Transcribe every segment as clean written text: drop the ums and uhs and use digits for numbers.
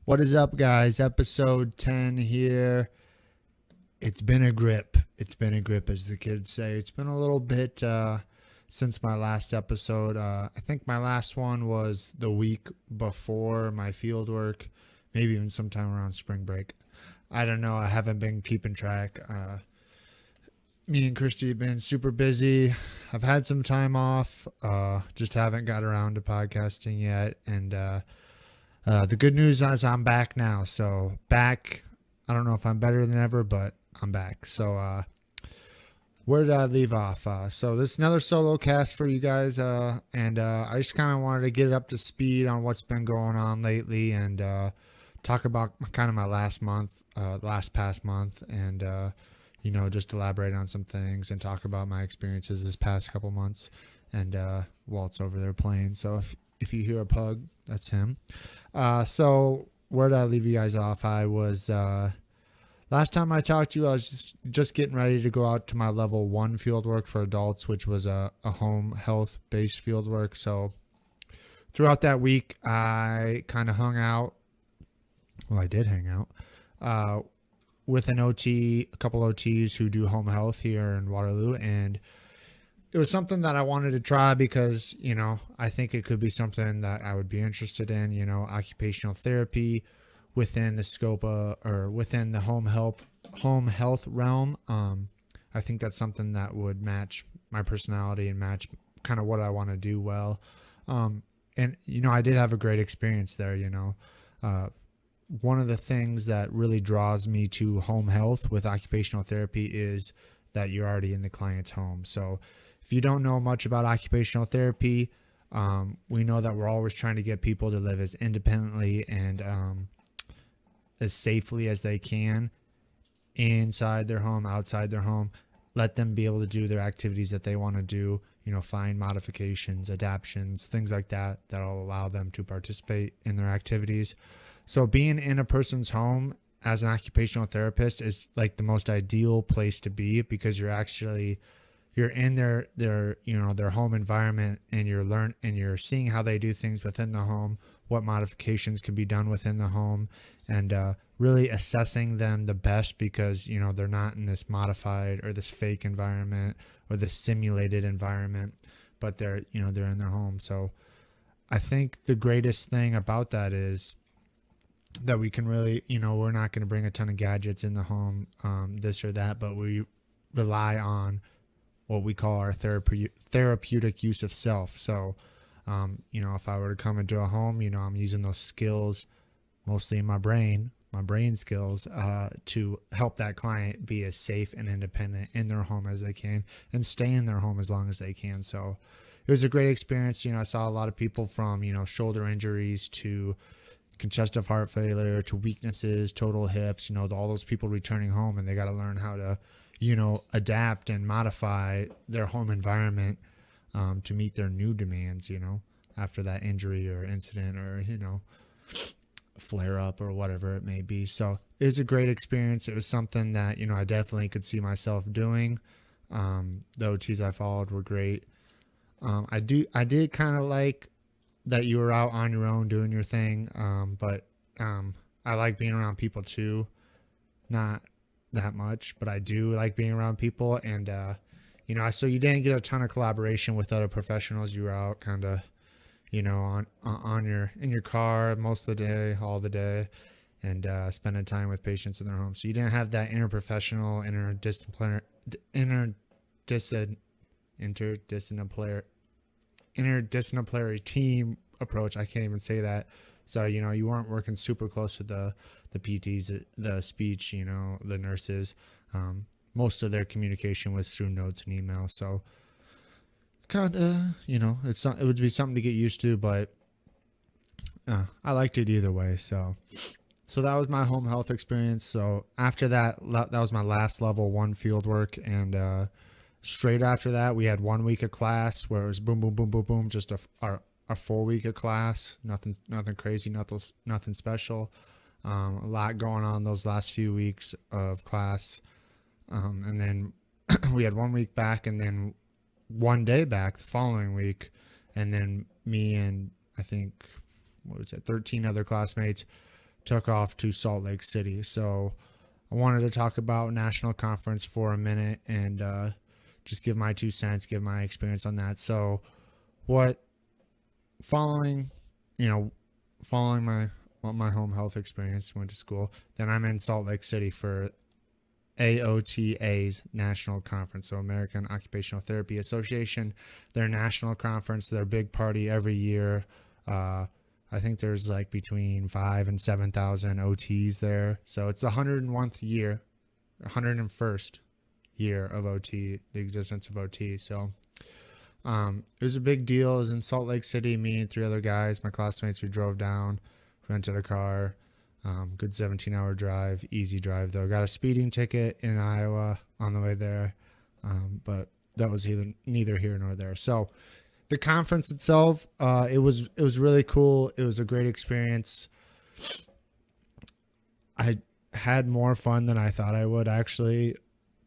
What is up, guys? Episode 10 here. It's been a grip. It's been a grip, as the kids say. It's been a little bit since my last episode. I think my last one was the week before my field work, maybe even sometime around spring break. I don't know. I haven't been keeping track. Me and Christy have been super busy. I've had some time off. Just haven't got around to podcasting yet. And the good news is I'm back now. So back. I don't know if I'm better than ever, but I'm back. So where did I leave off? So this is another solo cast for you guys. And I just kind of wanted to get up to speed on what's been going on lately and talk about kind of my last past month, and just elaborate on some things and talk about my experiences this past couple months. And Walt's over there playing. So if you hear a pug, that's him. So where did I leave you guys off? I was last time I talked to you, I was just getting ready to go out to my level 1 field work for adults, which was a home health based field work. So throughout that week, I kind of hung out. Well, I did hang out with an OT, a couple OTs who do home health here in Waterloo, and it was something that I wanted to try because, I think it could be something that I would be interested in, occupational therapy within the scope of, or within the home health realm. I think that's something that would match my personality and match kind of what I want to do well. And, I did have a great experience there, one of the things that really draws me to home health with occupational therapy is that you're already in the client's home. So if you don't know much about occupational therapy, we know that we're always trying to get people to live as independently and as safely as they can inside their home, outside their home. Let them be able to do their activities that they want to do, find modifications, adaptions, things like that that'll allow them to participate in their activities. So being in a person's home as an occupational therapist is like the most ideal place to be, because you're in their home environment, and you're seeing how they do things within the home, what modifications can be done within the home, and really assessing them the best, because they're not in this modified or this fake environment or this simulated environment, but they're in their home. So I think the greatest thing about that is that we can really, we're not going to bring a ton of gadgets in the home, this or that, but we rely on what we call our therapeutic use of self. So, if I were to come into a home, I'm using those skills, mostly in my brain skills, to help that client be as safe and independent in their home as they can and stay in their home as long as they can. So it was a great experience. I saw a lot of people from, shoulder injuries to congestive heart failure to weaknesses, total hips, all those people returning home, and they got to learn how to, adapt and modify their home environment to meet their new demands, after that injury or incident or, flare up or whatever it may be. So it was a great experience. It was something that, I definitely could see myself doing. The OTs I followed were great. I did kind of like that you were out on your own doing your thing. But I like being around people too. Not that much, but I do like being around people. And, so you didn't get a ton of collaboration with other professionals. You were out kind of, in your car most of the day, all the day, and spending time with patients in their homes. So you didn't have that interprofessional, interdisciplinary team approach. I can't even say that. So, you weren't working super close with the PTs, the speech, the nurses. Most of their communication was through notes and emails. So kind of, it would be something to get used to, but I liked it either way. So that was my home health experience. So after that was my last level 1 field work. And straight after that, we had 1 week of class where it was boom, boom, boom, boom, boom, just a full week of class. Nothing crazy, nothing special. A lot going on those last few weeks of class. And then we had 1 week back, and then 1 day back the following week. And then me and I think, 13 other classmates took off to Salt Lake City. So I wanted to talk about national conference for a minute and just give my 2 cents, give my experience on that. So what following, following my home health experience, went to school, then I'm in Salt Lake City for AOTA's national conference, so American Occupational Therapy Association, their national conference, their big party every year. I think there's like between 5,000 and 7,000 OTs there. So it's the 101st year of OT, the existence of OT. So it was a big deal. It was in Salt Lake City, me and 3 other guys, my classmates. We drove down, rented a car. Good 17-hour drive, easy drive though. Got a speeding ticket in Iowa on the way there, but that was neither here nor there. So the conference itself, it was really cool. It was a great experience. I had more fun than I thought I would actually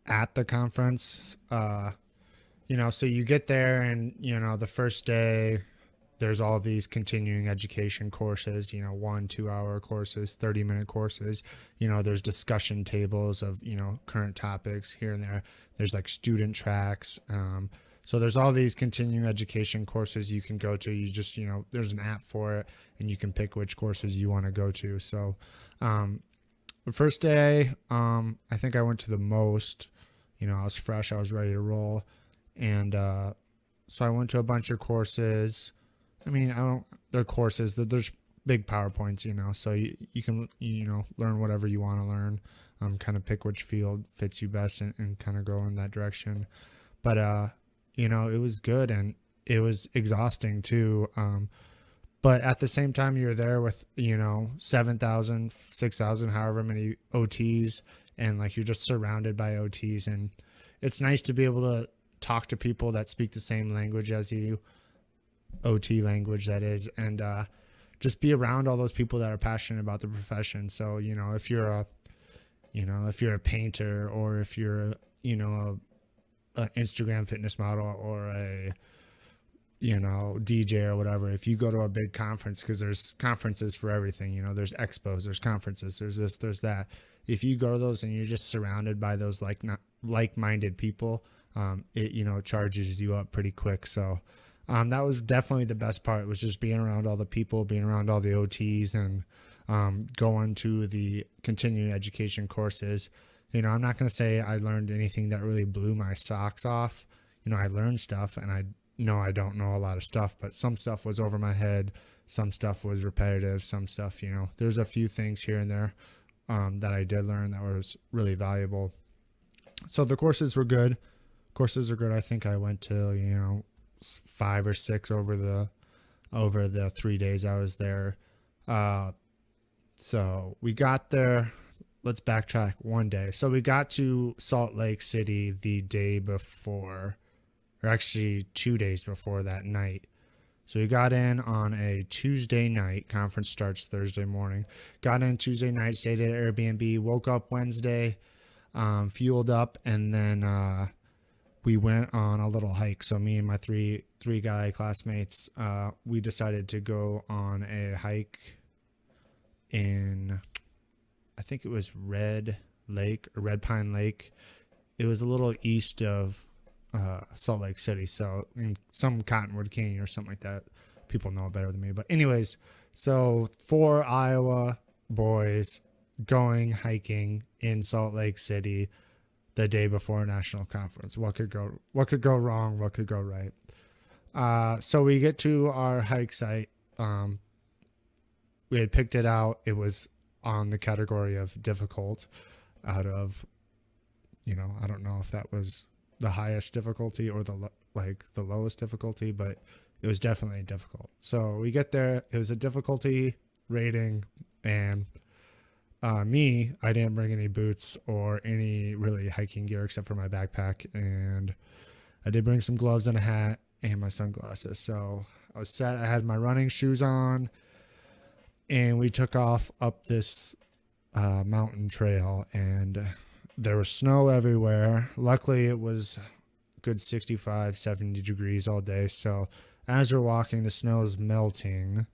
at the conference. So you get there and, the first day, there's all these continuing education courses, 1-2 hour courses, 30-minute courses. There's discussion tables of, current topics here and there. There's like student tracks. So there's all these continuing education courses you can go to. You just, there's an app for it and you can pick which courses you want to go to. So the first day, I think I went to the most, I was fresh, I was ready to roll. And so I went to a bunch of courses. They're courses that there's big PowerPoints, so you can, learn whatever you want to learn, kind of pick which field fits you best and kind of go in that direction. But, it was good and it was exhausting too. But at the same time, you're there with, 7,000, 6,000, however many OTs, and like, you're just surrounded by OTs, and it's nice to be able to talk to people that speak the same language as you, OT language that is, and just be around all those people that are passionate about the profession. So if you're a painter, or if you're a Instagram fitness model, or a DJ or whatever, if you go to a big conference, because there's conferences for everything, there's expos, there's conferences, there's this, there's that. If you go to those and you're just surrounded by those like-minded people, it charges you up pretty quick. So that was definitely the best part. It was just being around all the people, being around all the OTs, and going to the continuing education courses. I'm not going to say I learned anything that really blew my socks off. I learned stuff, and I know I don't know a lot of stuff, but some stuff was over my head. Some stuff was repetitive. Some stuff, there's a few things here and there that I did learn that was really valuable. So the courses were good. Courses are good. I think I went to, 5 or 6 over the 3 days I was there. So we got there. Let's backtrack one day. So we got to Salt Lake City the day before, or actually 2 days before that night. So we got in on a Tuesday night. Conference starts Thursday morning. Got in Tuesday night, stayed at Airbnb, woke up Wednesday, fueled up, and then we went on a little hike. So me and my three guy classmates, we decided to go on a hike in, I think it was Red Pine Lake. It was a little east of Salt Lake City. So in some Cottonwood Canyon or something like that. People know it better than me. But anyways, so 4 Iowa boys going hiking in Salt Lake City the day before a national conference. What could go wrong? What could go right? So we get to our hike site. We had picked it out. It was on the category of difficult out of, I don't know if that was the highest difficulty or the lowest difficulty, but it was definitely difficult. So we get there. It was a difficulty rating, and I didn't bring any boots or any really hiking gear except for my backpack, and I did bring some gloves and a hat and my sunglasses. So I was set. I had my running shoes on, and we took off up this mountain trail, and there was snow everywhere. Luckily, it was good 65, 70 degrees all day. So as we're walking, the snow is melting.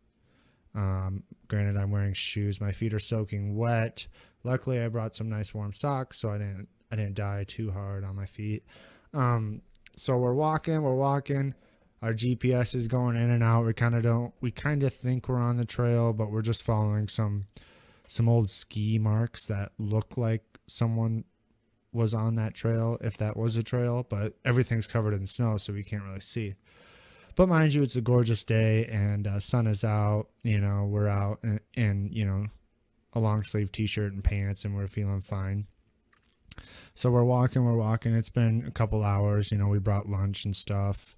Granted, I'm wearing shoes. My feet are soaking wet. Luckily, I brought some nice warm socks, so I didn't die too hard on my feet. So we're walking. Our GPS is going in and out. We kind of think we're on the trail, but we're just following some old ski marks that look like someone was on that trail, if that was a trail, but everything's covered in snow, so we can't really see. But mind you, it's a gorgeous day, and sun is out. We're out in a long sleeve t-shirt and pants, and we're feeling fine. So we're walking. It's been a couple hours. We brought lunch and stuff,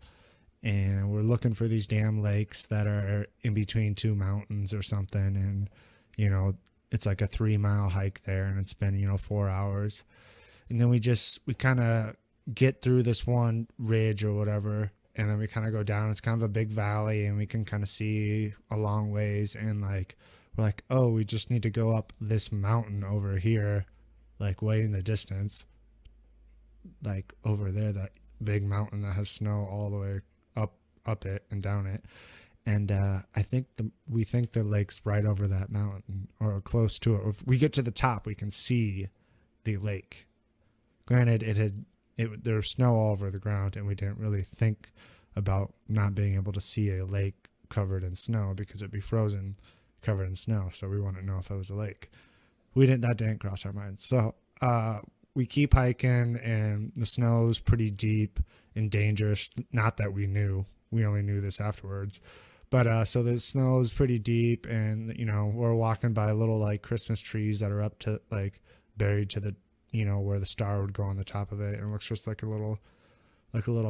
and we're looking for these damn lakes that are in between two mountains or something. And, it's like a 3-mile hike there, and it's been, 4 hours. And then we kind of get through this one ridge or whatever, and then we kind of go down. It's kind of a big valley, and we can kind of see a long ways. And we're like, oh, we just need to go up this mountain over here, like way in the distance, like over there, that big mountain that has snow all the way up it and down it. And we think the lake's right over that mountain or close to it. If we get to the top, we can see the lake. Granted, there was snow all over the ground, and we didn't really think about not being able to see a lake covered in snow because it'd be frozen, covered in snow. So we wouldn't know if it was a lake. That didn't cross our minds. So we keep hiking, and the snow's pretty deep and dangerous. Not that we knew. We only knew this afterwards. But so the snow is pretty deep, and we're walking by little like Christmas trees that are up to like buried to the where the star would go on the top of it, and it looks just like a little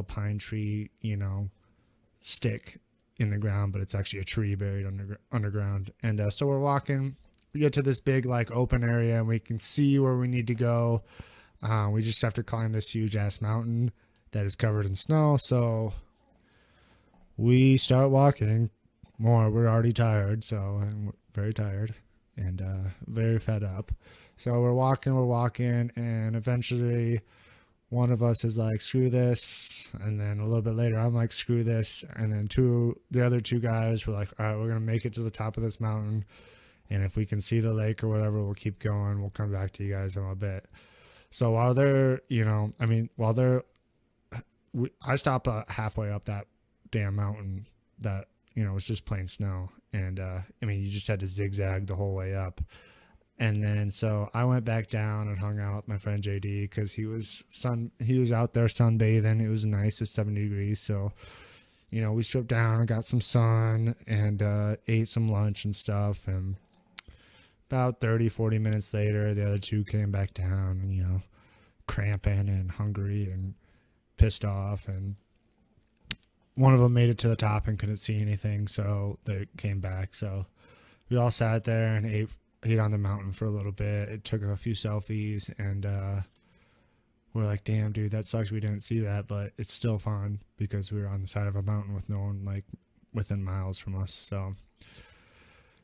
pine tree stick in the ground, but it's actually a tree buried underground. And so we're walking. We get to this big like open area, and we can see where we need to go. We just have to climb this huge ass mountain that is covered in snow. So we start walking more. We're already tired, so I'm very tired and very fed up. So we're walking, and eventually one of us is like, screw this. And then a little bit later, I'm like, screw this. And then the other two guys were like, all right, we're going to make it to the top of this mountain. And if we can see the lake or whatever, we'll keep going. We'll come back to you guys in a bit. So while they're, I stop halfway up that damn mountain that was just plain snow, and you just had to zigzag the whole way up. And then so I went back down and hung out with my friend JD because he was out there sunbathing. It was nice. It was 70 degrees. So we stripped down and got some sun and ate some lunch and stuff. And about 30-40 minutes later, the other two came back down and cramping and hungry and pissed off, and one of them made it to the top and couldn't see anything, so they came back. So we all sat there and ate on the mountain for a little bit. It took a few selfies, and we're like, damn, dude, that sucks we didn't see that, but it's still fun because we were on the side of a mountain with no one like within miles from us.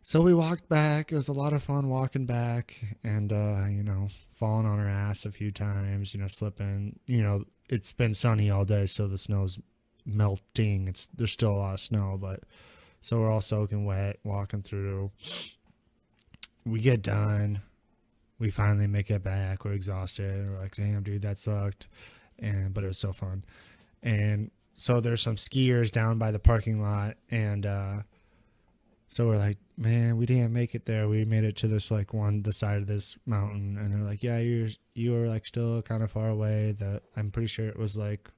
So we walked back. It was a lot of fun walking back, and falling on our ass a few times, slipping. It's been sunny all day, so the snow's melting. There's still a lot of snow, but so we're all soaking wet walking through. We get done. We finally make it back. We're exhausted. We're like, damn, dude, that sucked. But it was so fun. And so there's some skiers down by the parking lot, and so we're like, man, we didn't make it there. We made it to this the side of this mountain, and they're like, yeah, you were like still kind of far away. I'm pretty sure it was like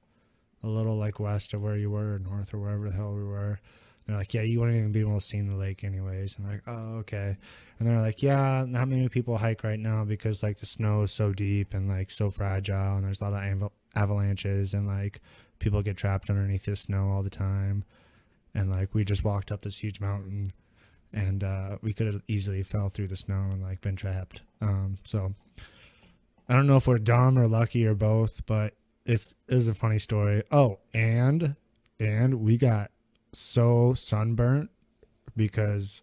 a little like west of where you were, or north, or wherever the hell we were. They're like, yeah, you wouldn't even be able to see the lake anyways. And I'm like, oh, okay. And they're like, yeah, not many people hike right now because like the snow is so deep and like so fragile, and there's a lot of avalanches, and like people get trapped underneath the snow all the time. And like we just walked up this huge mountain, and we could have easily fell through the snow and like been trapped. So I don't know if we're dumb or lucky or both, but it is a funny story. Oh, and we got so sunburnt because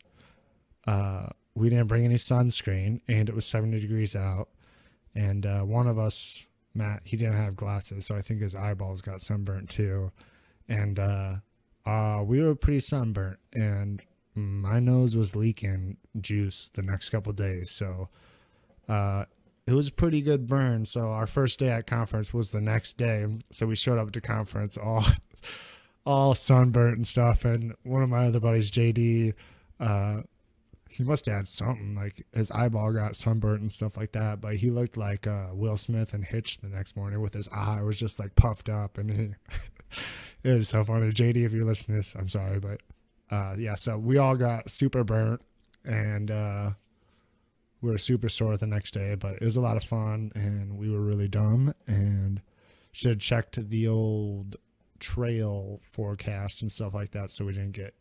we didn't bring any sunscreen, and it was 70 degrees out. And one of us, Matt, he didn't have glasses, so I think his eyeballs got sunburnt too. And we were pretty sunburnt, and my nose was leaking juice the next couple days. So it was a pretty good burn. So our first day at conference was the next day. So we showed up to conference all sunburnt and stuff. And one of my other buddies, JD, he must have had something, like his eyeball got sunburnt and stuff like that. But he looked like Will Smith in Hitch the next morning with his eye was just like puffed up. And it was so funny. JD, if you listen to this, I'm sorry. But yeah, so we all got super burnt and we were super sore the next day. But it was a lot of fun and we were really dumb and should have checked the old trail forecast and stuff like that so we didn't get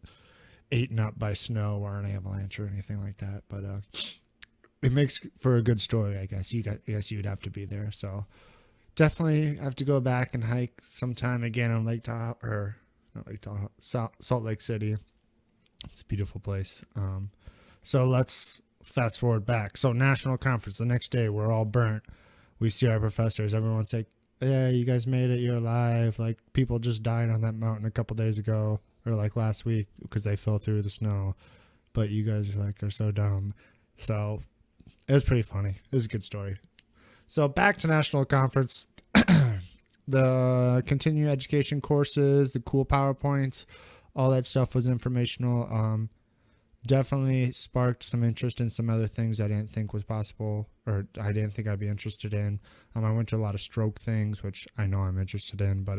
eaten up by snow or an avalanche or anything like that. But it makes for a good story, I guess. I guess you'd have to be there. So definitely have to go back and hike sometime again on Lake Tahoe, or not Lake Tahoe, Salt Lake City. It's a beautiful place. So let's fast forward back. So national conference, the next day, we're all burnt. We see our professors. Everyone's like, yeah, you guys made it. You're alive. Like, people just died on that mountain a couple days ago, or like last week, because they fell through the snow. But you guys are so dumb. So it was pretty funny. It was a good story. So back to national conference. The continuing education courses, the cool PowerPoints, all that stuff was informational. Definitely sparked some interest in some other things I didn't think was possible, or I didn't think I'd be interested in. I went to a lot of stroke things, which I know I'm interested in, but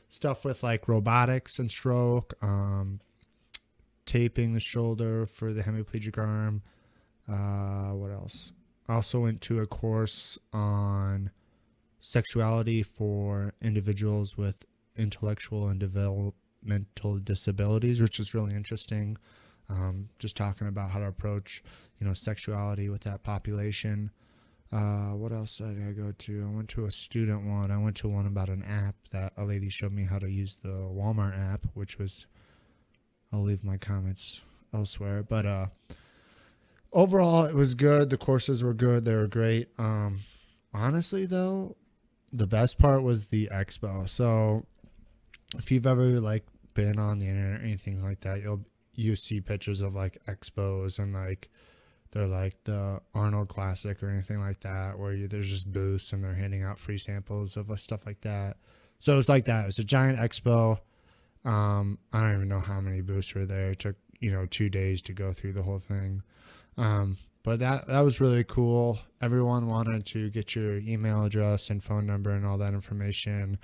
stuff with like robotics and stroke, taping the shoulder for the hemiplegic arm. What else? I also went to a course on sexuality for individuals with intellectual and developmental disabilities, which is really interesting. Just talking about how to approach, sexuality with that population. What else did I go to? I went to a student one. I went to one about an app that a lady showed me how to use the Walmart app, which was, I'll leave my comments elsewhere. But overall, it was good. The courses were good. They were great. Honestly, though, the best part was the expo. So if you've ever been on the internet or anything like that, you see pictures of expos and they're like the Arnold Classic or anything like that, where there's just booths and they're handing out free samples of stuff like that. So it was like that. It was a giant expo. I don't even know how many booths were there. It took 2 days to go through the whole thing. But that was really cool. Everyone wanted to get your email address and phone number and all that information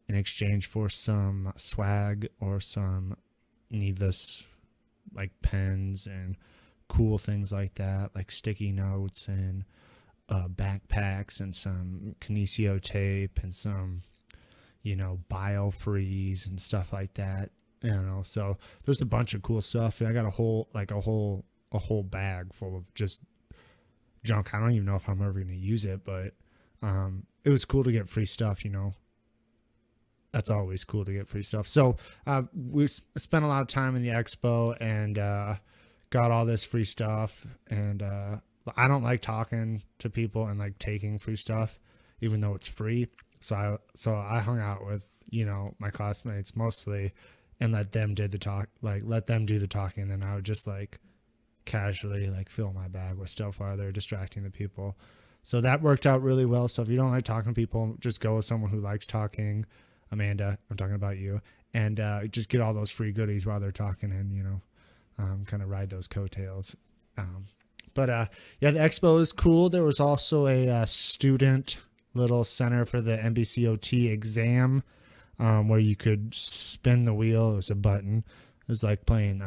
in exchange for some swag or some needless pens and cool things like that, like sticky notes and backpacks and some Kinesio tape and some biofreeze and stuff like that. So there's a bunch of cool stuff. I got a whole bag full of just junk. I don't even know if I'm ever going to use it, but it was cool to get free stuff. That's always cool to get free stuff. So we spent a lot of time in the expo and got all this free stuff. And I don't like talking to people and taking free stuff, even though it's free. So I hung out with my classmates mostly and let them do the talking. And then I would just casually fill my bag with stuff while they're distracting the people. So that worked out really well. So if you don't like talking to people, just go with someone who likes talking. Amanda, I'm talking about you, and just get all those free goodies while they're talking and, kind of ride those coattails. But yeah, the expo is cool. There was also a student little center for the NBCOT exam where you could spin the wheel. It was a button. It was like playing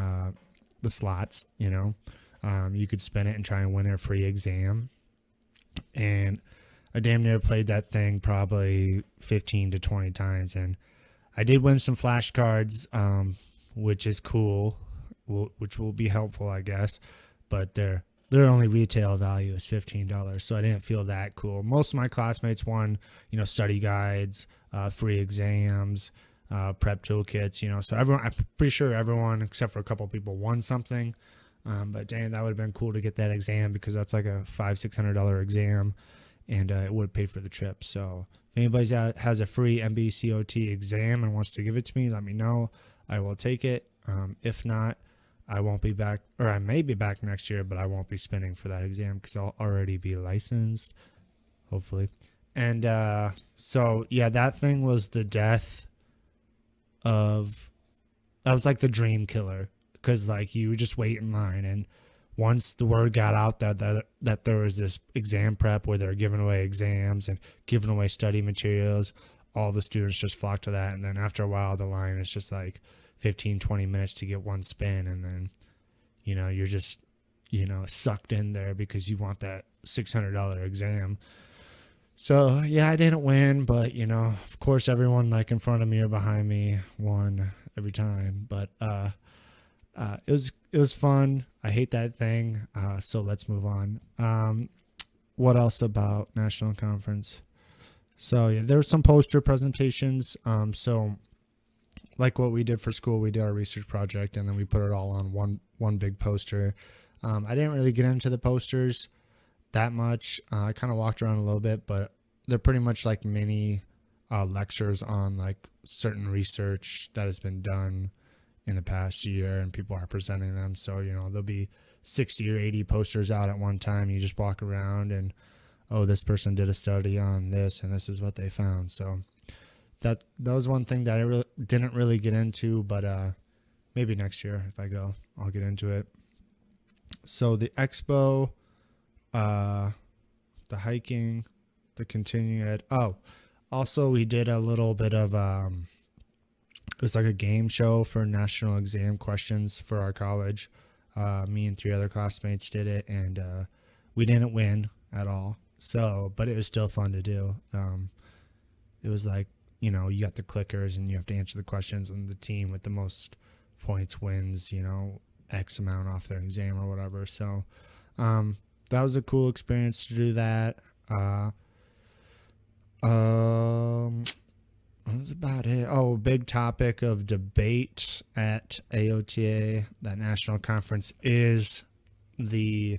the slots, you could spin it and try and win a free exam. And I damn near played that thing probably 15 to 20 times. And I did win some flashcards, which is cool, which will be helpful, I guess. But their only retail value is $15. So I didn't feel that cool. Most of my classmates won, study guides, free exams, prep toolkits, so everyone, I'm pretty sure everyone except for a couple of people won something. But dang, that would have been cool to get that exam because that's like a $500-600 exam. And it would pay for the trip. So if anybody has a free NBCOT exam and wants to give it to me, let me know. I will take it. If not, I won't be back, or I may be back next year, but I won't be spinning for that exam because I'll already be licensed, hopefully. And so, yeah, that thing was the death of, that was like the dream killer, because like you would just wait in line, and once the word got out that there was this exam prep where they're giving away exams and giving away study materials, all the students just flocked to that. And then after a while, the line is just like 15, 20 minutes to get one spin. And then, you're just, sucked in there because you want that $600 exam. So, yeah, I didn't win, but, of course, everyone like in front of me or behind me won every time. But it was fun. I hate that thing. So let's move on. What else about National Conference? So, yeah, there were some poster presentations. So like what we did for school, we did our research project, and then we put it all on one big poster. I didn't really get into the posters that much. I kind of walked around a little bit, but they're pretty much like mini lectures on like certain research that has been done in the past year, and people are presenting them. So, there'll be 60 or 80 posters out at one time. You just walk around and, oh, this person did a study on this, and this is what they found. So that was one thing that I didn't really get into, but maybe next year if I go, I'll get into it. So the expo, the hiking, the continuing ed. Oh, also we did a little bit of, it was like a game show for national exam questions for our college. Me and 3 other classmates did it, and we didn't win at all. So, but it was still fun to do. It was like, you got the clickers and you have to answer the questions, and the team with the most points wins, X amount off their exam or whatever. So, that was a cool experience to do that. That's about it. Oh, big topic of debate at AOTA, that national conference, is the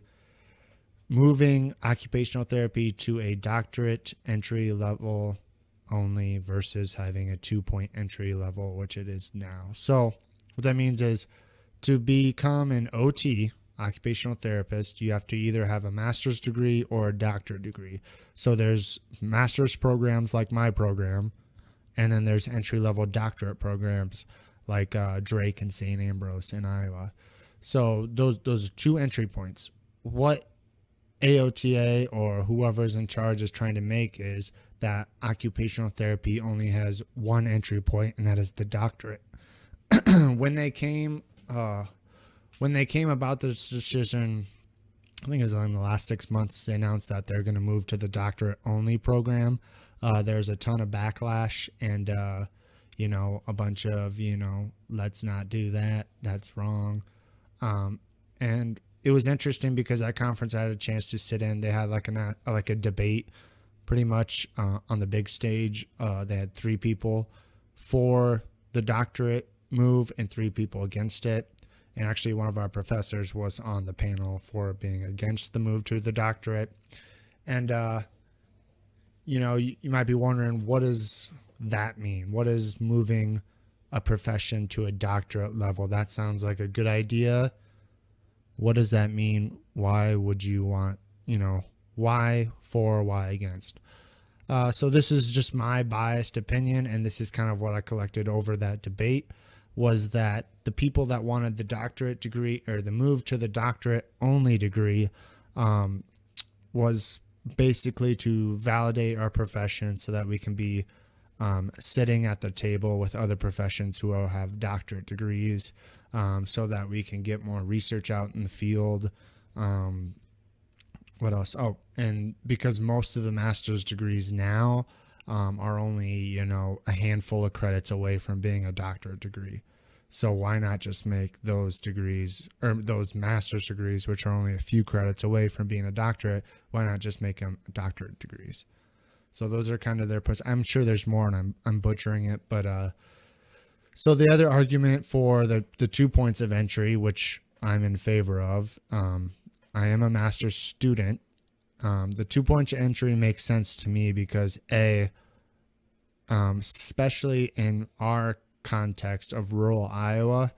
moving occupational therapy to a doctorate entry level only versus having a 2-point entry level, which it is now. So what that means is, to become an OT, occupational therapist, you have to either have a master's degree or a doctorate degree. So there's master's programs like my program, and then there's entry-level doctorate programs like Drake and St. Ambrose in Iowa. So those are 2 entry points. What AOTA or whoever's in charge is trying to make is that occupational therapy only has 1 entry point, and that is the doctorate. When they came about this decision, I think it was in the last 6 months, they announced that they're going to move to the doctorate only program. There's a ton of backlash and, a bunch of, let's not do that. That's wrong. And it was interesting because that conference I had a chance to sit in. They had like a debate pretty much on the big stage. They had 3 people for the doctorate move and 3 people against it. And actually one of our professors was on the panel for being against the move to the doctorate. And, you might be wondering, what does that mean? What is moving a profession to a doctorate level? That sounds like a good idea. What does that mean? Why would you want, why for, why against? So this is just my biased opinion, and this is kind of what I collected over that debate, was that the people that wanted the doctorate degree, or the move to the doctorate only degree, was basically to validate our profession so that we can be sitting at the table with other professions who all have doctorate degrees, so that we can get more research out in the field. What else? Oh, and because most of the master's degrees now are only, a handful of credits away from being a doctorate degree. So why not just make those degrees, or those master's degrees, which are only a few credits away from being a doctorate, why not just make them doctorate degrees? So those are kind of their push. I'm sure there's more, and I'm butchering it, but so the other argument for the 2 points of entry, which I'm in favor of, I am a master's student. The 2 points of entry makes sense to me because especially in our context of rural Iowa,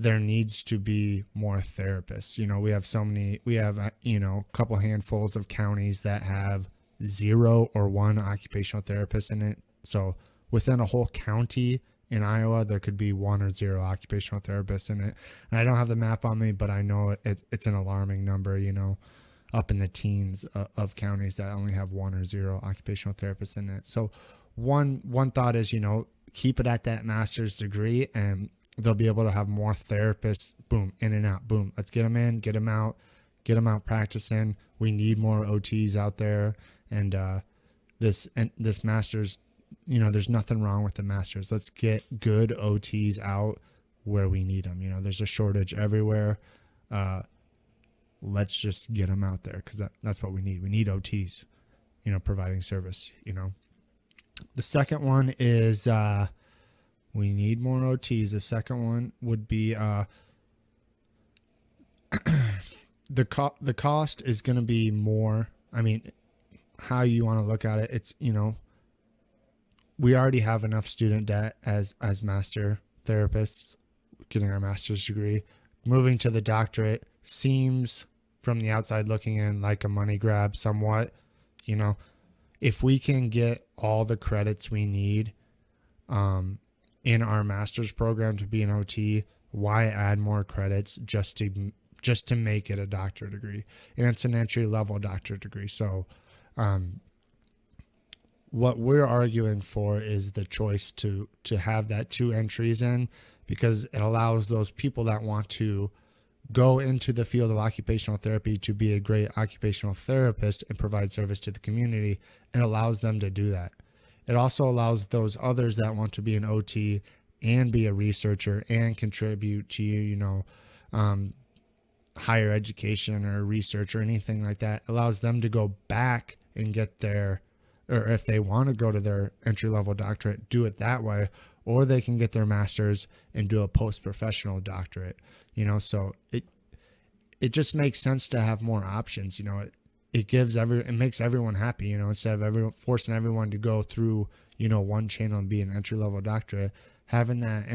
there needs to be more therapists. We have a couple handfuls of counties that have 0 or 1 occupational therapist in it. So within a whole county in Iowa, there could be 1 or 0 occupational therapists in it. And I don't have the map on me, but I know it's an alarming number, up in the teens of counties that only have 1 or 0 occupational therapists in it. So one thought is, keep it at that master's degree, and they'll be able to have more therapists, boom, in and out, boom. Let's get them in, get them out practicing. We need more OTs out there. And this master's, there's nothing wrong with the masters. Let's get good OTs out where we need them. There's a shortage everywhere. Let's just get them out there, because that's what we need. We need OTs, providing service. The second one is we need more OTs. The second one would be the cost is going to be more. I mean, how you want to look at it, it's, we already have enough student debt as master therapists getting our master's degree. Moving to the doctorate seems, from the outside looking in, like a money grab somewhat. If we can get all the credits we need in our master's program to be an OT, why add more credits just to make it a doctorate degree? And it's an entry level doctorate degree. So what we're arguing for is the choice to have that 2 entries in, because it allows those people that want to go into the field of occupational therapy to be a great occupational therapist and provide service to the community. It allows them to do that. It also allows those others that want to be an OT and be a researcher and contribute to, higher education or research or anything like that. It allows them to go back and get their, or if they want to go to their entry-level doctorate, do it that way, or they can get their master's and do a post-professional doctorate. So it just makes sense to have more options. It makes everyone happy, instead of forcing everyone to go through, one channel and be an entry-level doctorate, having that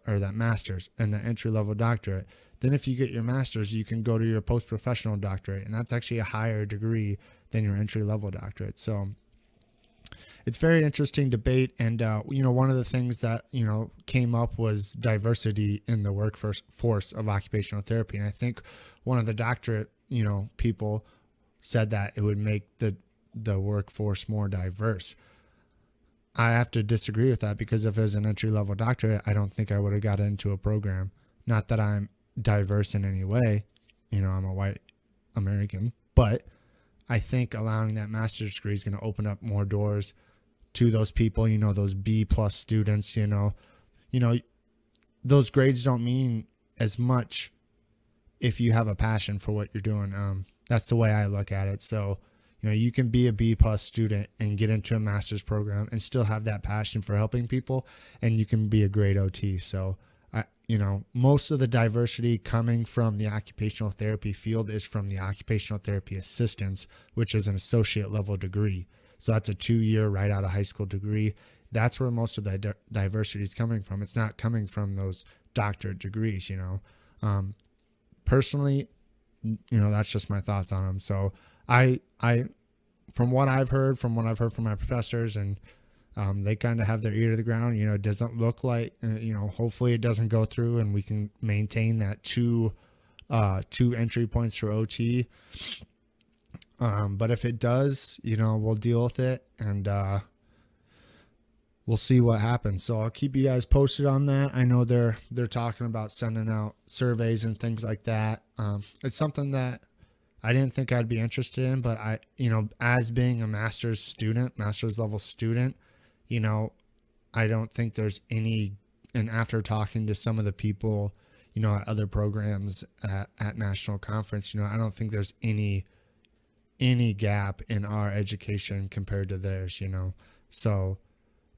that master's and the entry-level doctorate. Then if you get your master's, you can go to your post-professional doctorate, and that's actually a higher degree than your entry-level doctorate. So it's very interesting debate. And, one of the things that, came up was diversity in the workforce of occupational therapy. And I think one of the doctorate, people said that it would make the workforce more diverse. I have to disagree with that, because if it was an entry-level doctorate, I don't think I would have got into a program. Not that I'm diverse in any way. I'm a white American, but I think allowing that master's degree is going to open up more doors to those people, those B+ students, those grades don't mean as much if you have a passion for what you're doing. That's the way I look at it. So, you can be a B+ student and get into a master's program and still have that passion for helping people, and you can be a great OT. So, most of the diversity coming from the occupational therapy field is from the occupational therapy assistants, which is an associate level degree. So that's a 2-year right out of high school degree. That's where most of the diversity is coming from. It's not coming from those doctorate degrees, Personally, that's just my thoughts on them. So I from what I've heard from my professors, and they kind of have their ear to the ground, it doesn't look like, hopefully it doesn't go through and we can maintain that two entry points for OT. But if it does, we'll deal with it, and we'll see what happens. So I'll keep you guys posted on that. I know they're talking about sending out surveys and things like that. It's something that I didn't think I'd be interested in, but as being a master's level student, I don't think there's any, and after talking to some of the people, at other programs at national conference, I don't think there's any gap in our education compared to theirs, So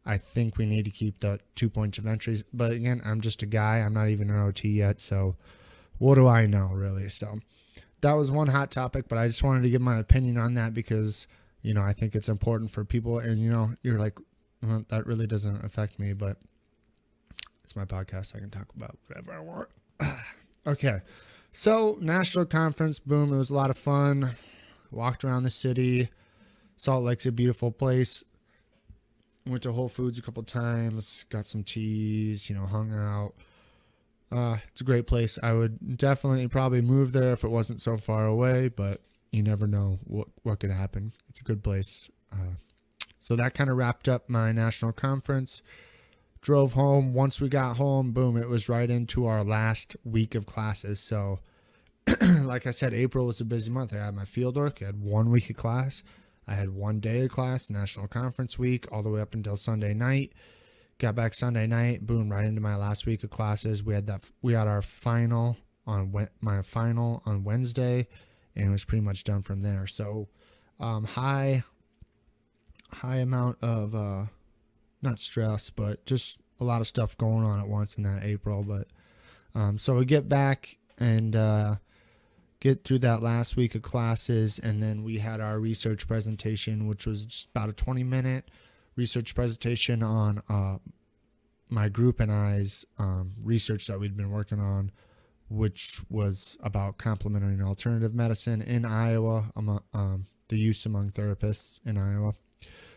I think we need to keep the 2 points of entries. But again, I'm just a guy. I'm not even an OT yet. So what do I know, really? So that was one hot topic, but I just wanted to give my opinion on that because, I think it's important for people. And, you're like, well, that really doesn't affect me, but it's my podcast. I can talk about whatever I want. Okay. So, national conference, boom, it was a lot of fun. Walked around the city. Salt Lake's a beautiful place. Went to Whole Foods a couple times, got some cheese, hung out. It's a great place. I would definitely probably move there if it wasn't so far away, but you never know what could happen. It's a good place. So that kind of wrapped up my national conference. Drove home. Once we got home, boom, it was right into our last week of classes. So like I said, April was a busy month. I had my fieldwork. I had 1 week of class. I had 1 day of class, national conference week, all the way up until Sunday night. Got back Sunday night, boom, right into my last week of classes. We had our final on my final on Wednesday, and it was pretty much done from there. So, high amount of not stress, but just a lot of stuff going on at once in that April. But so we get back and get through that last week of classes, and then we had our research presentation, which was just about a 20-minute research presentation on my group and I's research that we'd been working on, which was about complementary and alternative medicine in Iowa, the use among therapists in Iowa.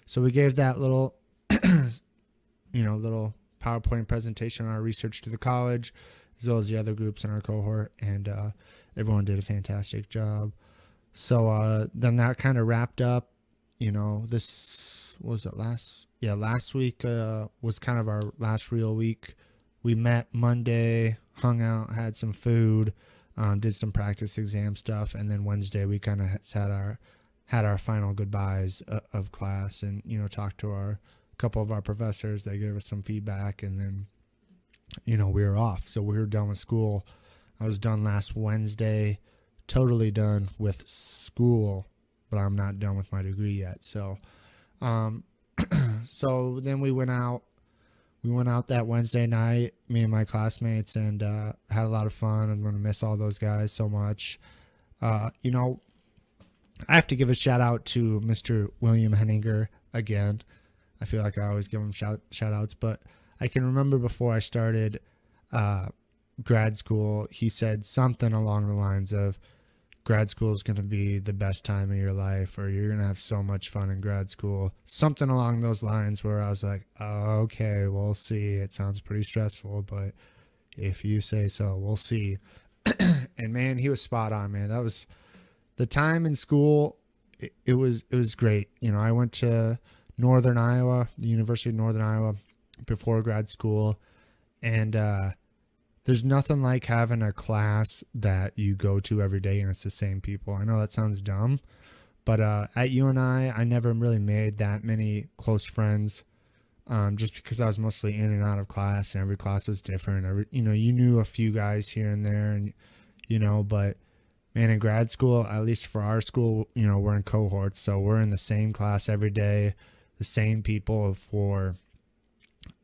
So we gave that little, little PowerPoint presentation on our research to the college, as well as the other groups in our cohort, and everyone did a fantastic job. So then that kind of wrapped up. This was it last week was kind of our last real week. We met Monday, hung out, had some food, did some practice exam stuff, and then Wednesday we kind of had our final goodbyes of class, and talked to a couple of our professors. They gave us some feedback, and then we were off. So we were done with school. I was done last Wednesday, totally done with school, but I'm not done with my degree yet. So so then we went out that Wednesday night, me and my classmates, and had a lot of fun. I'm going to miss all those guys so much. I have to give a shout out to Mr. William Henninger again. I feel like I always give him shout outs, but I can remember before I started grad school, he said something along the lines of, grad school is going to be the best time of your life, or you're going to have so much fun in grad school. Something along those lines, where I was like, oh, okay, we'll see. It sounds pretty stressful, but if you say so, we'll see. And man, he was spot on, man. That was the time in school. It was great. I went to Northern Iowa, the University of Northern Iowa, before grad school, and there's nothing like having a class that you go to every day and it's the same people. I know that sounds dumb, but at UNI, I never really made that many close friends, just because I was mostly in and out of class, and every class was different. You knew a few guys here and there, and but man, in grad school, at least for our school, we're in cohorts, so we're in the same class every day, the same people for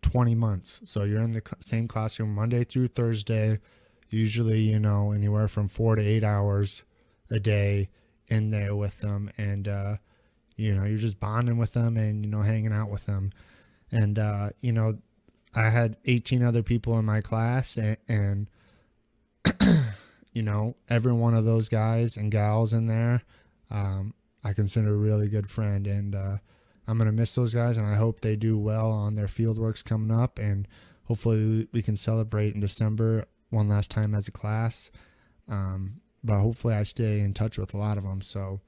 20 months. So you're in the same classroom Monday through Thursday, usually, anywhere from 4 to 8 hours a day in there with them. And, you're just bonding with them and, hanging out with them. And, I had 18 other people in my class, and every one of those guys and gals in there, I consider a really good friend. And, I'm going to miss those guys, and I hope they do well on their field works coming up, and hopefully we can celebrate in December one last time as a class. But hopefully I stay in touch with a lot of them. So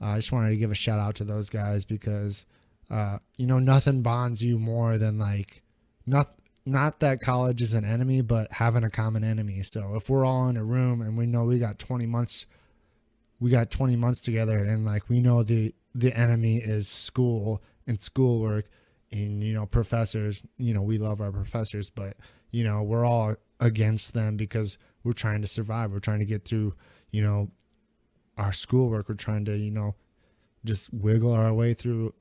I just wanted to give a shout out to those guys, because, nothing bonds you more than not that college is an enemy, but having a common enemy. So if we're all in a room and we know we got 20 months together, and we know the enemy is school and schoolwork, and professors, we love our professors, but we're all against them because we're trying to survive. We're trying to get through our schoolwork. We're trying to just wiggle our way through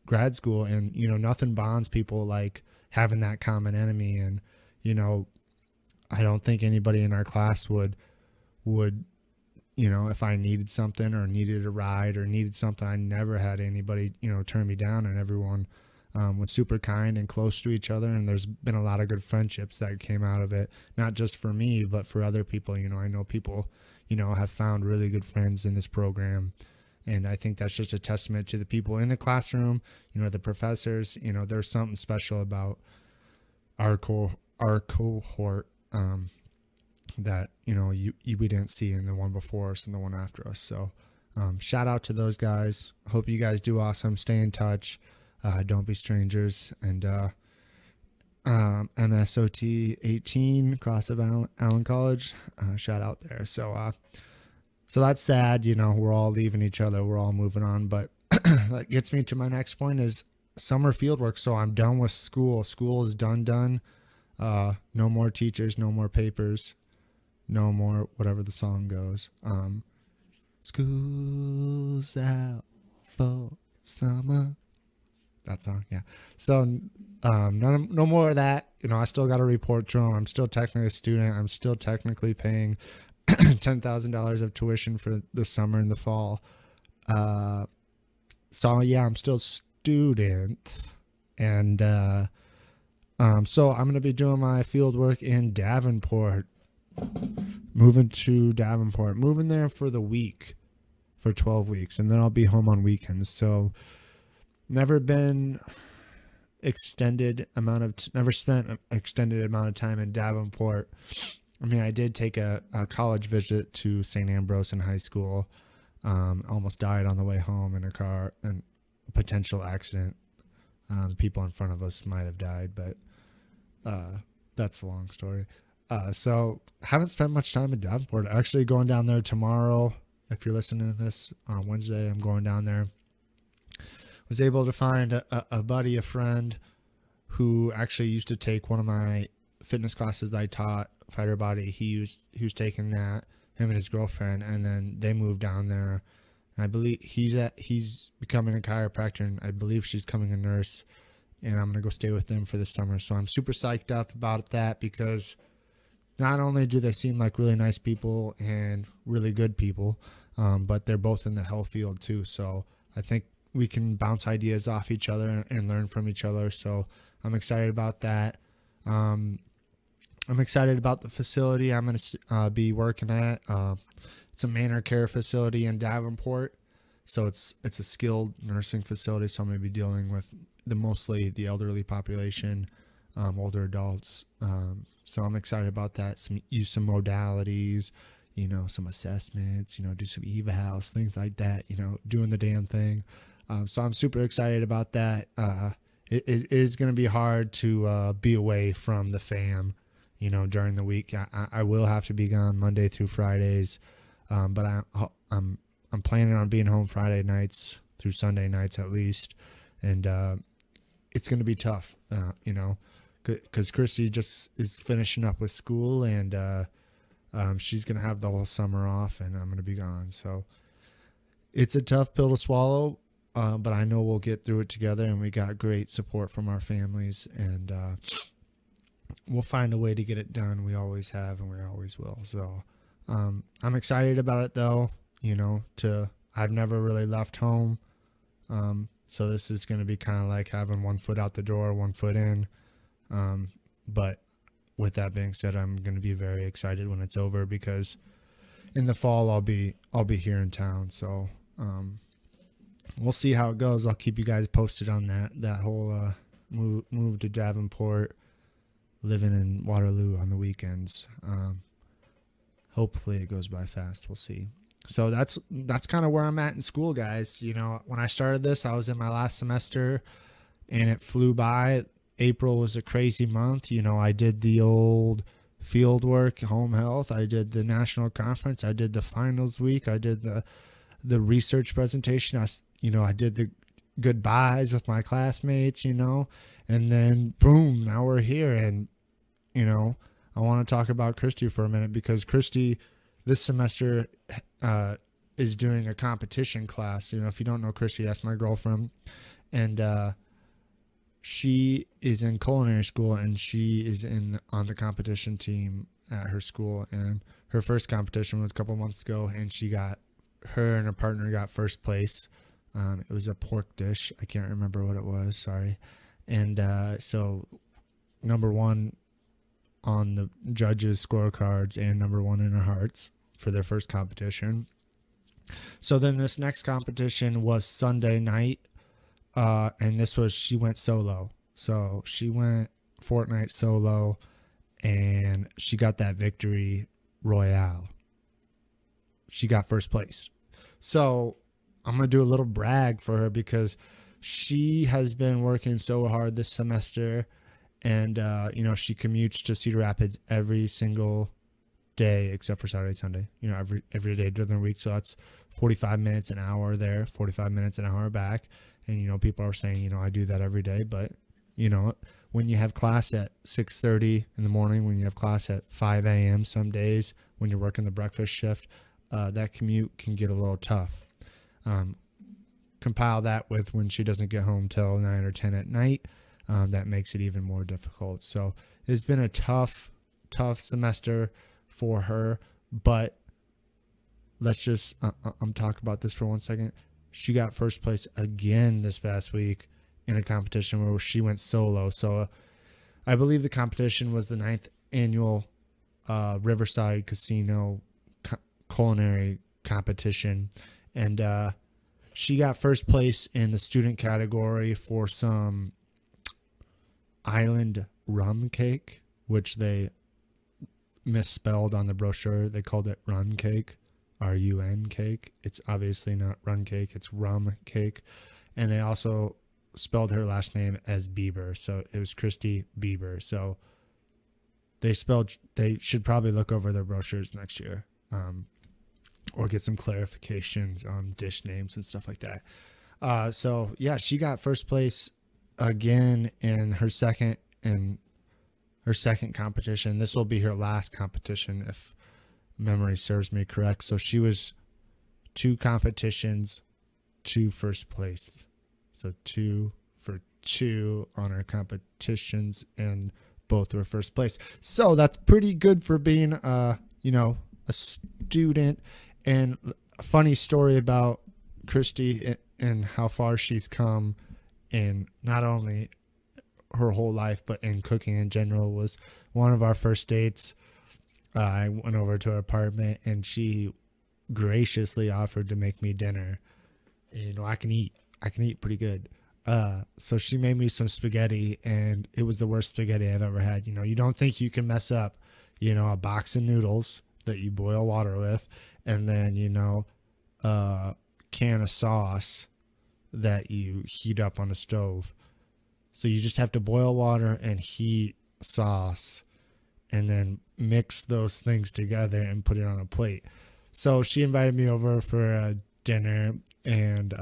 grad school, and nothing bonds people like having that common enemy. And I don't think anybody in our class would if I needed something or needed a ride or needed something, I never had anybody, turn me down, and everyone was super kind and close to each other, and there's been a lot of good friendships that came out of it, not just for me, but for other people. I know people, have found really good friends in this program, and I think that's just a testament to the people in the classroom, the professors. There's something special about our cohort that we didn't see in the one before us and the one after us. So shout out to those guys. Hope you guys do awesome. Stay in touch. Don't be strangers. And MSOT 18, class of Allen College, shout out there. So that's sad. We're all leaving each other. We're all moving on. But that gets me to my next point is summer fieldwork. So I'm done with school. School is done. No more teachers, no more papers, no more whatever the song goes. School's out for summer. That song, yeah. So no more of that. I still got to report to them. I'm still technically a student. I'm still technically paying $10,000 of tuition for the summer and the fall. So yeah, I'm still student, and so I'm gonna be doing my field work in Davenport. Moving to Davenport, moving there for the week, for 12 weeks, and then I'll be home on weekends. So never spent extended amount of time in Davenport. I mean, I did take a college visit to St. Ambrose in high school. Almost died on the way home in a car and a potential accident. The people in front of us might have died, but that's a long story. So haven't spent much time in Davenport. Actually going down there tomorrow. If you're listening to this on Wednesday, I'm going down there. Was able to find a buddy, a friend who actually used to take one of my fitness classes that I taught, Fighter Body. He was taking that, him and his girlfriend, and then they moved down there. And I believe he's becoming a chiropractor, and I believe she's becoming a nurse. And I'm gonna go stay with them for the summer. So I'm super psyched up about that, because not only do they seem like really nice people and really good people, but they're both in the health field too. So I think we can bounce ideas off each other and learn from each other. So I'm excited about that. I'm excited about the facility I'm going to be working at. It's a manor care facility in Davenport. So it's a skilled nursing facility. So I'm going to be dealing with mostly the elderly population, older adults. So I'm excited about that. Use some modalities, some assessments, do some evals, things like that, doing the damn thing. So I'm super excited about that. It is going to be hard to be away from the fam, during the week. I will have to be gone Monday through Fridays, but I'm planning on being home Friday nights through Sunday nights at least, and it's going to be tough, because Chrissy just is finishing up with school, and she's going to have the whole summer off, and I'm going to be gone. So it's a tough pill to swallow. But I know we'll get through it together, and we got great support from our families, and we'll find a way to get it done. We always have, and we always will. So I'm excited about it, though. I've never really left home, so this is going to be kind of like having one foot out the door, one foot in. But with that being said, I'm going to be very excited when it's over, because in the fall I'll be here in town. So we'll see how it goes. I'll keep you guys posted on that whole move to Davenport, living in Waterloo on the weekends. Hopefully it goes by fast. We'll see. So that's kind of where I'm at in school, guys. When I started this, I was in my last semester, and it flew by. April was a crazy month. I did the old field work, home health. I did the national conference. I did the finals week. I did the research presentation. I did the goodbyes with my classmates, and then boom, now we're here. And, I want to talk about Christy for a minute, because Christy this semester is doing a competition class. If you don't know Christy, that's my girlfriend. And she is in culinary school, and she is on the competition team at her school. And her first competition was a couple months ago, and her and her partner got first place. It was a pork dish. I can't remember what it was. Sorry. And so number one on the judges' scorecards and number one in her hearts for their first competition. So then this next competition was Sunday night, and she went solo. So she went fortnight solo, and she got that victory royale. She got first place. So I'm going to do a little brag for her because she has been working so hard this semester, and she commutes to Cedar Rapids every single day except for Saturday, Sunday, every day during the week. So that's 45 minutes an hour there, 45 minutes an hour back. And people are saying I do that every day, but when you have class at 6:30 in the morning, when you have class at 5 a.m. some days, when you're working the breakfast shift, that commute can get a little tough. Compile that with when she doesn't get home till 9 or 10 at night, that makes it even more difficult. So it's been a tough semester for her, but let's just I'm talking about this for 1 second. She got first place again this past week in a competition where she went solo. So I believe the competition was the 9th annual Riverside Casino culinary competition, and she got first place in the student category for some island rum cake, which they misspelled on the brochure. They called it run cake, R-U-N cake. It's obviously not run cake, it's rum cake. And they also spelled her last name as Bieber, so it was Christy Bieber. So they should probably look over their brochures next year, or get some clarifications on dish names and stuff like that. So yeah, she got first place again in her second competition. This will be her last competition if memory serves me correct. So she was 2 competitions, 2 first place. So 2 for 2 on her competitions, and both were first place. So that's pretty good for being a student. And a funny story about Christy and how far she's come in not only her whole life, but in cooking in general, was one of our first dates. I went over to her apartment and she graciously offered to make me dinner. I can eat pretty good. So she made me some spaghetti, and it was the worst spaghetti I've ever had. You don't think you can mess up, a box of noodles that you boil water with, and then, a can of sauce that you heat up on the stove. So you just have to boil water and heat sauce, and then mix those things together and put it on a plate. So she invited me over for dinner, and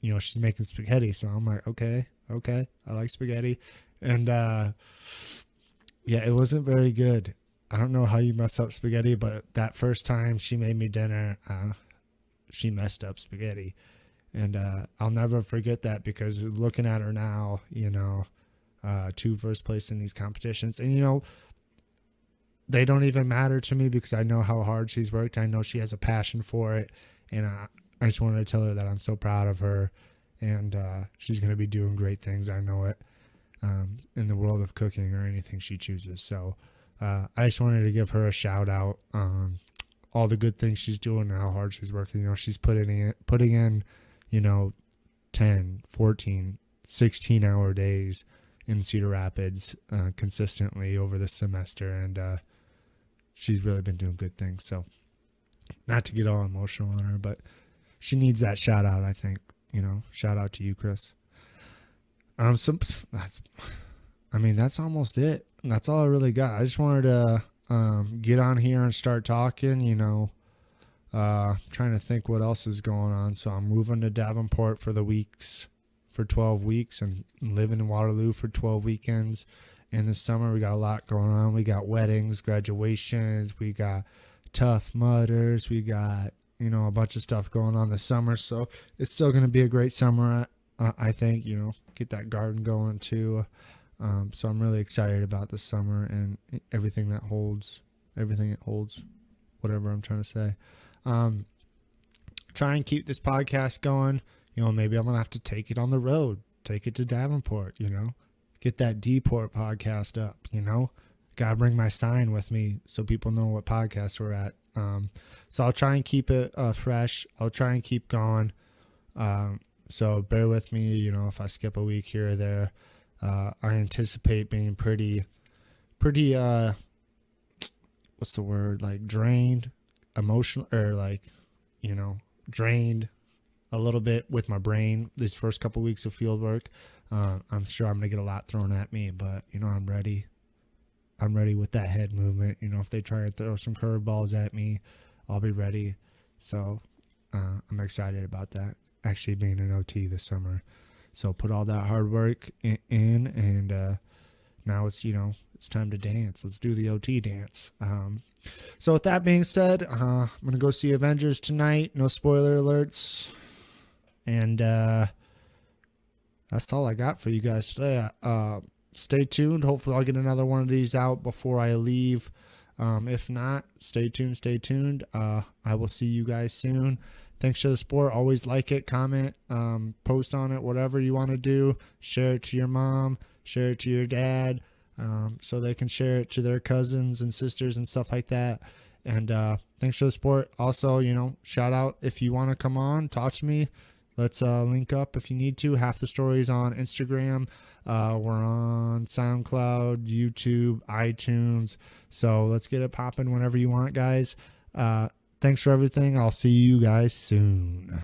she's making spaghetti. So I'm like, okay, I like spaghetti. And it wasn't very good. I don't know how you mess up spaghetti, but that first time she made me dinner, she messed up spaghetti. And I'll never forget that, because looking at her now, 2 first place in these competitions. And, they don't even matter to me because I know how hard she's worked. I know she has a passion for it. And I just wanted to tell her that I'm so proud of her. And she's going to be doing great things. I know it, in the world of cooking or anything she chooses. So I just wanted to give her a shout out on all the good things she's doing and how hard she's working. She's putting in 10, 14, 16-hour days in Cedar Rapids consistently over the semester, and she's really been doing good things. So not to get all emotional on her, but she needs that shout out, I think. Shout out to you, Kris. That's almost it. That's all I really got. I just wanted to get on here and start talking, trying to think what else is going on. So I'm moving to Davenport for 12 weeks and living in Waterloo for 12 weekends. In the summer, we got a lot going on. We got weddings, graduations, we got Tough Mudders, we got, a bunch of stuff going on this summer. So it's still going to be a great summer, I think, get that garden going too. So I'm really excited about this summer and everything it holds, whatever I'm trying to say. Try and keep this podcast going. Maybe I'm going to have to take it on the road, take it to Davenport, get that D-Port podcast up, gotta bring my sign with me so people know what podcast we're at. So I'll try and keep it fresh. I'll try and keep going. So bear with me, if I skip a week here or there. I anticipate being pretty, what's the word? Like drained, emotional, or like, drained a little bit with my brain these first couple weeks of field work. I'm sure I'm going to get a lot thrown at me, but I'm ready. I'm ready with that head movement. If they try to throw some curveballs at me, I'll be ready. So I'm excited about that, actually being an OT this summer. So put all that hard work in, and now it's it's time to dance. Let's do the OT dance. So with that being said, I'm gonna go see Avengers tonight. No spoiler alerts, and that's all I got for you guys today. Stay tuned. Hopefully I'll get another one of these out before I leave. If not, stay tuned. I will see you guys soon. Thanks for the support. Always like it, comment, post on it, whatever you want to do. Share it to your mom, share it to your dad, so they can share it to their cousins and sisters and stuff like that. And thanks for the support. Also, shout out if you want to come on, talk to me. Let's link up if you need to. Half the stories on Instagram. We're on SoundCloud, YouTube, iTunes. So let's get it popping whenever you want, guys. Thanks for everything. I'll see you guys soon.